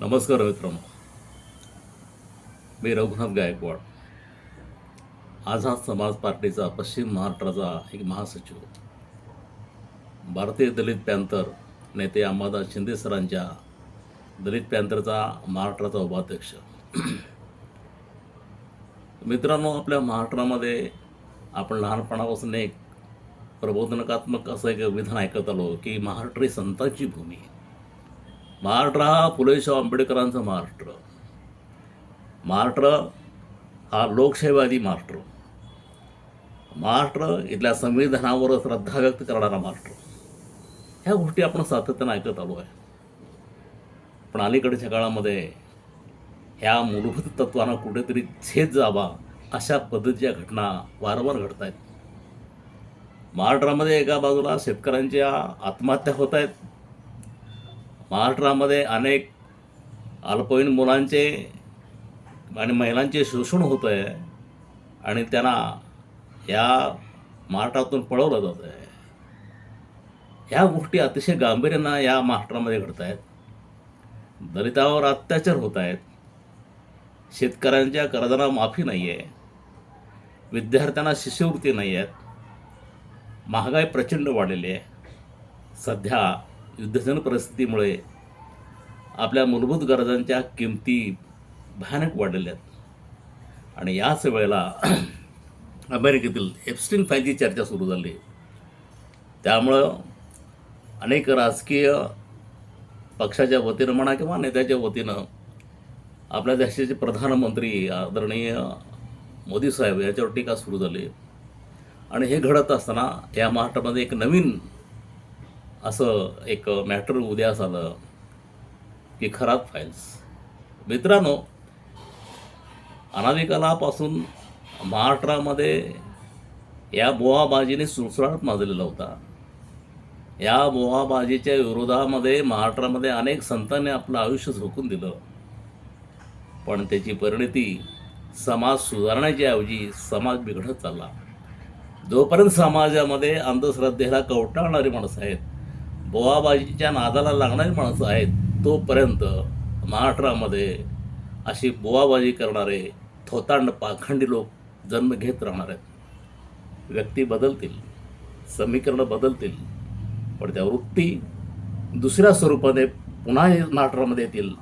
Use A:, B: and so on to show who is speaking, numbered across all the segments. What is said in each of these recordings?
A: नमस्कार मित्रांनो, मी रघुनाथ गायकवाड. आझाद समाज पार्टीचा पश्चिम महाराष्ट्राचा एक महासचिव, भारतीय दलित पॅंथर नेते अंबादास शिंदे सरांच्या दलित पॅंथरचा महाराष्ट्राचा उपाध्यक्ष. मित्रांनो, आपल्या महाराष्ट्रामध्ये आपण लहानपणापासून एक प्रबोधनात्मक असं एक विधान ऐकत आलो की महाराष्ट्र ही संतांची भूमी. महाराष्ट्र हा फुले शाहू आंबेडकरांचा महाराष्ट्र. महाराष्ट्र हा लोकशाहीवादी महाराष्ट्र. महाराष्ट्र इथल्या संविधानावर श्रद्धा व्यक्त करणारा महाराष्ट्र. ह्या गोष्टी आपण सातत्यानं ऐकत आलो आहे. पण अलीकडच्या काळामध्ये ह्या मूलभूत तत्वांना कुठेतरी छेद जावा अशा पद्धतीच्या घटना वारंवार घडत आहेत. महाराष्ट्रामध्ये एका बाजूला शेतकऱ्यांच्या आत्महत्या होत आहेत. महाराष्ट्रामध्ये अनेक अल्पवयीन मुलांचे आणि महिलांचे शोषण होतं आहे आणि त्यांना या महाराष्ट्रातून पळवलं जातं आहे. ह्या गोष्टी अतिशय गांभीर्यानं या महाराष्ट्रामध्ये घडत आहेत. दलितांवर अत्याचार होत आहेत. शेतकऱ्यांच्या कर्जाला माफी नाही आहे. विद्यार्थ्यांना शिष्यवृत्ती नाही आहेत. महागाई प्रचंड वाढलेली आहे. सध्या युद्धजन्य परिस्थितीमुळे आपल्या मूलभूत गरजांच्या किमती भयानक वाढलेल्या आहेत. आणि याच वेळेला अमेरिकेतील एप्स्टीन फाईलची चर्चा सुरू झाली. त्यामुळं अनेक राजकीय पक्षाच्या वतीनं म्हणा किंवा नेत्याच्या वतीनं आपल्या देशाचे प्रधानमंत्री आदरणीय मोदी साहेब याच्यावर टीका सुरू झाली. आणि हे घडत असताना या महाराष्ट्रामध्ये एक नवीन असं एक मॅटर उदयास आलं की खरात फाईल्स. मित्रांनो, अनादिकालापासून महाराष्ट्रामध्ये या बोवाबाजीने सुळसुळाट माजलेला होता. या बोवाबाजीच्या विरोधामध्ये महाराष्ट्रामध्ये अनेक संतांनी आपलं आयुष्य झोकून दिलं. पण त्याची परिणती समाज सुधारण्याच्या ऐवजी समाज बिघडत चालला. जोपर्यंत समाजामध्ये अंधश्रद्धेला कवटाळणारी माणसं आहेत, बोवाबाजीच्या नादाला लागणारी माणसं आहेत, तोपर्यंत महाराष्ट्रामध्ये अशी बोवाबाजी करणारे थोतांड पाखंडी लोक जन्म घेत राहणार आहेत. व्यक्ती बदलतील, समीकरणं बदलतील, पण त्या वृत्ती दुसऱ्या स्वरूपाने पुन्हा महाराष्ट्रामध्ये येतील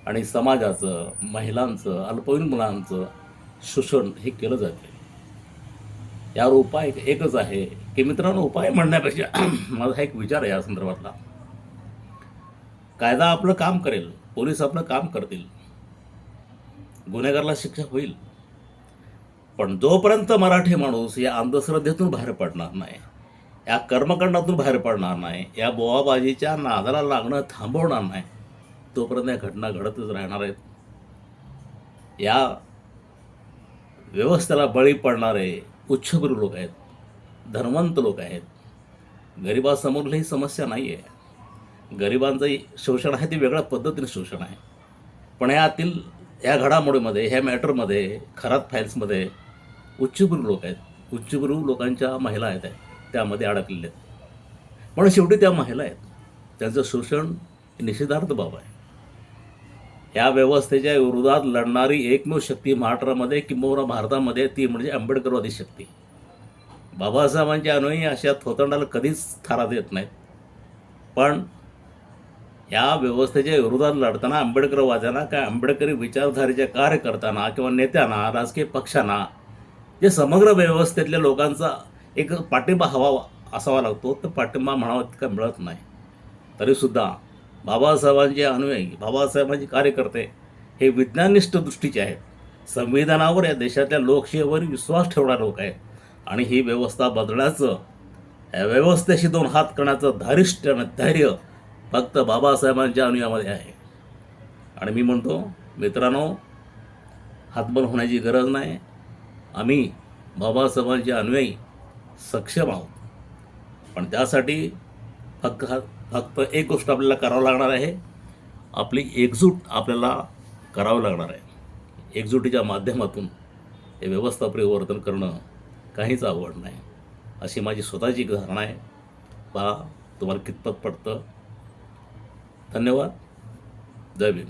A: आणि समाजाचं, महिलांचं, अल्पवयीन मुलांचं शोषण हे केलं जाते. यावर उपाय एकच आहे की मित्रांनो, उपाय म्हणण्यापेक्षा माझा एक विचार आहे या संदर्भातला. कायदा आपलं काम करेल, पोलीस आपलं काम करतील, गुन्हेगाराला शिक्षा होईल. पण जोपर्यंत मराठी माणूस या अंधश्रद्धेतून बाहेर पडणार नाही, या कर्मकांडातून बाहेर पडणार नाही, या बोवाबाजीच्या नादाला लागणं थांबवणार नाही, तोपर्यंत या घटना घडतच राहणार आहेत. या व्यवस्थेला बळी पडणारे उच्चभ्रू लोक आहेत, धनवंत लोक आहेत. गरिबासमोर ही समस्या नाही आहे. गरिबांचं शोषण आहे ते वेगळ्या पद्धतीने शोषण आहे. पण या घडामोडीमध्ये, ह्या मॅटरमध्ये, खरात फाईल्समध्ये उच्चभ्रू लोक आहेत. उच्चभ्रू लोकांच्या महिला आहेत, त्यामध्ये अडकलेले आहेत. पण शेवटी त्या महिला आहेत, त्यांचं शोषण निषेधार्थ बाब आहे. या व्यवस्थेच्या विरोधात लढणारी एकमेव शक्ती महाराष्ट्रामध्ये किंबहुना भारतामध्ये ती म्हणजे आंबेडकरवादी शक्ती. बाबासाहेबांच्या अनुयायी अशा थोतांडाला कधीच थारा देत नाहीत. पण या व्यवस्थेच्या विरोधात लढताना आंबेडकरवाद्यांना, काय आंबेडकरी विचारधारेच्या कार्यकर्त्यांना किंवा नेत्यांना, राजकीय पक्षांना जे समग्र व्यवस्थेतल्या लोकांचा एक पाठिंबा हवा असावा लागतो, तर पाठिंबा म्हणावा तितका मिळत नाही. तरीसुद्धा बाबासाहेबांचे अनुयायी, बाबासाहेबांचे कार्यकर्ते हे विज्ञानिष्ठ दृष्टीचे आहेत. संविधानावर, या देशातल्या लोकशाहीवर विश्वास ठेवणारे लोक आहेत. आणि ही व्यवस्था बदलण्याचं, या व्यवस्थेशी दोन हात करण्याचं धारिष्ट्य आणि धैर्य फक्त बाबासाहेबांच्या अनुयायामध्ये आहे. आणि मी म्हणतो मित्रांनो, हातबल होण्याची गरज नाही. आम्ही बाबासाहेबांचे अनुयायी सक्षम आहोत. पण त्यासाठी फक्त एक गोष्ट आपल्याला करावं लागणार आहे, आपली एकजूट आपल्याला करावं लागणार आहे. एकजुटीच्या माध्यमातून हे व्यवस्था परिवर्तन करणं काहीच अवघड नाही, अशी माझी स्वतःची धारणा आहे. पहा तुम्हाला कितपत पडतं. धन्यवाद. जय भीम.